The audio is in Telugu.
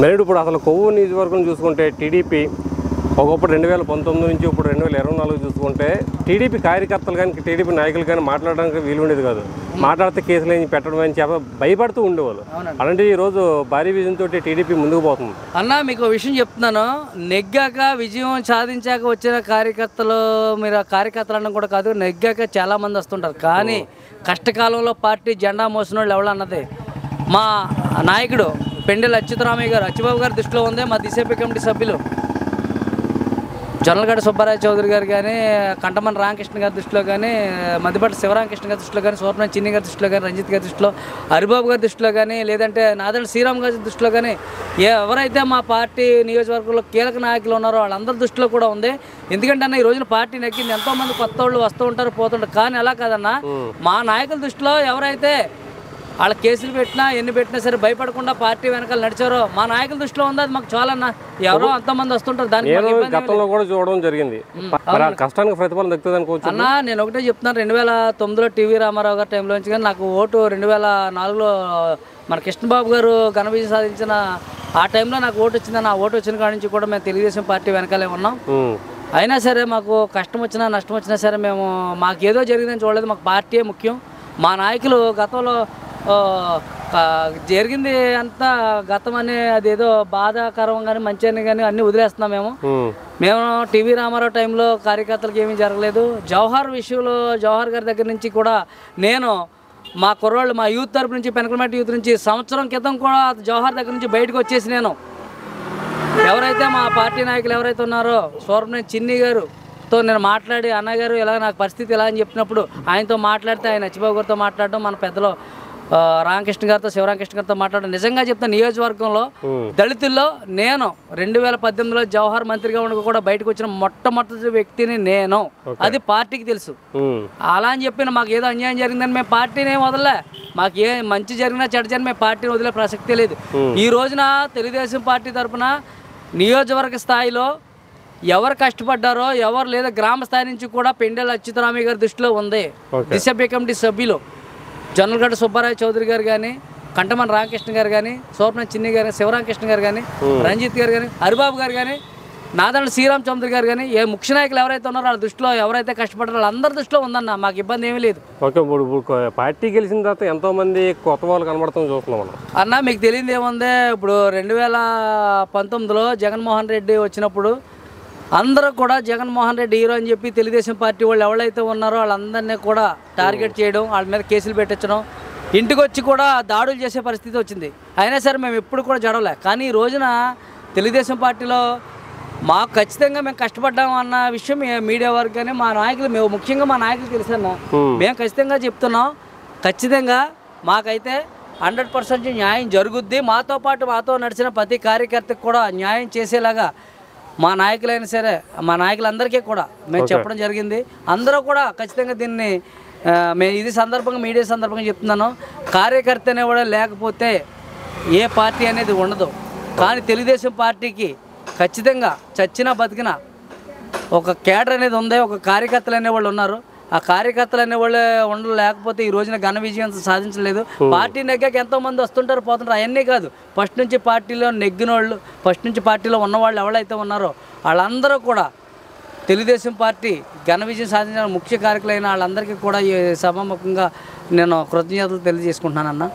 మరి ఇప్పుడు అసలు కొవ్వూరు నియోజకవర్గం చూసుకుంటే టీడీపీ ఒకప్పుడు 2019 నుంచి ఇప్పుడు 2024 చూసుకుంటే టీడీపీ కార్యకర్తలు కానీ టీడీపీ నాయకులు కానీ మాట్లాడడానికి వీలు ఉండేది కాదు. మాట్లాడితే కేసులు ఏం పెట్టడం అని భయపడుతూ ఉండేవాళ్ళు. అలాంటి ఈరోజు భారీ విజయంతో టీడీపీ ముందుకు పోతుంది. అన్న మీకు విషయం చెప్తున్నాను, నెగ్గాక విజయం సాధించాక వచ్చిన కార్యకర్తలు మీరు కార్యకర్తలు కూడా కాదు, నెగ్గాక చాలామంది వస్తుంటారు. కానీ కష్టకాలంలో పార్టీ జెండా మోసిన వాళ్ళు ఎవరు అన్నది మా నాయకుడు పెండెల అచ్యుతరామయ్య గారు, అచ్చుబాబు గారి దృష్టిలో ఉంది. మా దిశపి కమిటీ సభ్యులు జొన్నలగడ్డ సుబ్బారాయ చౌదరి గారు కానీ, కంటమన్ రామకృష్ణ గారి దృష్టిలో కానీ, మధ్యపాటి శివరామకృష్ణ గారి దృష్టిలో కానీ, సూర్పనేని చిన్ని గారి దృష్టిలో కానీ, రంజిత్ గారి దృష్టిలో, హరిబాబు గారి దృష్టిలో కానీ, లేదంటే నాదెండ్ల శ్రీరామ్ గారి దృష్టిలో కానీ, ఎవరైతే మా పార్టీ నియోజకవర్గంలో కీలక నాయకులు ఉన్నారో వాళ్ళందరి దృష్టిలో కూడా ఉంది. ఎందుకంటే అన్న ఈ రోజున పార్టీ నెగ్గింది, ఎంతోమంది కొత్త వాళ్ళు వస్తూ ఉంటారు పోతుంటారు. కానీ అలా కాదన్న, మా నాయకుల దృష్టిలో ఎవరైతే వాళ్ళ కేసులు పెట్టినా ఎన్ని పెట్టినా సరే భయపడకుండా పార్టీ వెనకాల నడిచారో మా నాయకుల దృష్టిలో ఉంది. అది మాకు చాలన్న. ఎవరో అంతమంది వస్తుంటారు, దానికి గతంలో కూడా చూడడం జరిగింది. కష్టానికి ప్రతిఫలం దక్కుతుంది అనుకోవచ్చు అన్న. నేను ఒకటే చెప్తున్నాను, 2009లో టీవీ రామారావు గారి టైంలో నుంచి కానీ నాకు ఓటు 2004లో మన కృష్ణబాబు గారు ఘన విజయం సాధించిన ఆ టైంలో నాకు ఓటు వచ్చిందని. ఆ ఓటు వచ్చిన కాడి నుంచి కూడా మేము తెలుగుదేశం పార్టీ వెనకాలే ఉన్నాం. అయినా సరే మాకు కష్టం వచ్చినా నష్టం వచ్చినా సరే మేము మాకు ఏదో జరిగిందని చూడలేదు, మాకు పార్టీయే ముఖ్యం. మా నాయకులు గతంలో జరిగింది అంతా గతం అని అదేదో బాధాకరం కానీ మంచి అని కానీ అన్నీ వదిలేస్తున్నాం. మేము టీవీ రామారావు టైంలో కార్యకర్తలకు ఏమీ జరగలేదు. జవహర్ విషయంలో జవహర్ గారి దగ్గర నుంచి కూడా నేను మా కుర్రాళ్ళు మా యూత్ తరపు నుంచి పెనకలమెట్ట యూత్ నుంచి సంవత్సరం క్రితం కూడా జవహర్ దగ్గర నుంచి బయటకు వచ్చేసి నేను ఎవరైతే మా పార్టీ నాయకులు ఎవరైతే ఉన్నారో సూర్పనేని చిన్ని గారుతో నేను మాట్లాడి, అన్నగారు ఇలా నాకు పరిస్థితి ఎలా అని చెప్పినప్పుడు ఆయనతో మాట్లాడితే ఆయన అచ్చిబాబు గారితో మాట్లాడడం, మన పెద్దలో రామకృష్ణ గారితో శివరామకృష్ణ గారితో మాట్లాడడం. నిజంగా చెప్తా, నియోజకవర్గంలో దళితుల్లో నేను 2018లో జవహర్ మంత్రిగా ఉండగా కూడా బయటకు వచ్చిన మొట్టమొదటి వ్యక్తిని నేను. అది పార్టీకి తెలుసు. అలా అని చెప్పిన మాకు ఏదో అన్యాయం జరిగిందని మేము పార్టీని వదలలే. మాకు ఏ మంచి జరిగినా చెడ్డ జరిగినా మేము పార్టీని వదిలే ప్రసక్తే లేదు. ఈ రోజున తెలుగుదేశం పార్టీ తరఫున నియోజకవర్గ స్థాయిలో ఎవరు కష్టపడ్డారో ఎవరు లేదా గ్రామ స్థాయి నుంచి కూడా పెండెల అచ్యుతరామయ్య గారి దృష్టిలో ఉంది. దిశపి కమిటీ సభ్యులు జొన్నలగడ్డ సుబ్బారాయ చౌదరి గారు కానీ, కంటమన్ రామకృష్ణ గారు కానీ, సూర్పనేని చిన్ని గారు, శివరామకృష్ణ గారు కానీ, రంజిత్ గారు కానీ, హరిబాబు గారు కానీ, నాదెండ్ల శ్రీరామ్ చౌదరి గారు కానీ, ఏ ముఖ్య నాయకులు ఎవరైతే ఉన్నారో వాళ్ళ దృష్టిలో ఎవరైతే కష్టపడ్డారో వాళ్ళందరి దృష్టిలో ఉందన్న. మాకు ఇబ్బంది ఏమీ లేదు. ఓకే, ఇప్పుడు పార్టీ గెలిచిన తర్వాత ఎంతోమంది కొత్త వాళ్ళు కనబడతాం చూస్తున్నాం మనం. అన్న మీకు తెలియదు ఏముంది, ఇప్పుడు 2019లో జగన్మోహన్ రెడ్డి వచ్చినప్పుడు అందరూ కూడా జగన్మోహన్ రెడ్డి హీరో అని చెప్పి తెలుగుదేశం పార్టీ వాళ్ళు ఎవరైతే ఉన్నారో వాళ్ళందరినీ కూడా టార్గెట్ చేయడం, వాళ్ళ మీద కేసులు పెట్టించడం, ఇంటికి వచ్చి కూడా దాడులు చేసే పరిస్థితి వచ్చింది. అయినా సరే మేము ఎప్పుడు కూడా జడవలే. కానీ ఈ రోజున తెలుగుదేశం పార్టీలో మాకు ఖచ్చితంగా మేము కష్టపడ్డాము అన్న విషయం మీడియా వారికి కానీ మా నాయకులు, మేము ముఖ్యంగా మా నాయకులు తెలుసన్నా, మేము ఖచ్చితంగా చెప్తున్నాం. ఖచ్చితంగా మాకైతే 100% న్యాయం జరుగుద్ది. మాతో పాటు మాతో నడిచిన ప్రతి కార్యకర్తకు కూడా న్యాయం చేసేలాగా మా నాయకులైనా సరే మా నాయకులందరికీ కూడా మేము చెప్పడం జరిగింది. అందరూ కూడా ఖచ్చితంగా దీన్ని మేము ఇది సందర్భంగా మీడియా సందర్భంగా చెప్తున్నాను, కార్యకర్త అనేవాడు లేకపోతే ఏ పార్టీ అనేది ఉండదు. కానీ తెలుగుదేశం పార్టీకి ఖచ్చితంగా చచ్చినా బతికినా ఒక కేడర్ అనేది ఉంది, ఒక కార్యకర్తలు అనేవాళ్ళు ఉన్నారు. ఆ కార్యకర్తలు అనేవాళ్ళు ఉండడం లేకపోతే ఈ రోజున ఘన విజయం సాధించలేదు. పార్టీ నెగ్గాక ఎంతోమంది వస్తుంటారు పోతుంటారు, అవన్నీ కాదు. ఫస్ట్ నుంచి పార్టీలో నెగ్గిన వాళ్ళు, ఫస్ట్ నుంచి పార్టీలో ఉన్నవాళ్ళు ఎవరైతే ఉన్నారో వాళ్ళందరూ కూడా తెలుగుదేశం పార్టీ ఘన విజయం సాధించిన ముఖ్య కార్యకులైన వాళ్ళందరికీ కూడా ఈ సభాముఖంగా నేను కృతజ్ఞతలు తెలియజేసుకుంటున్నానన్న.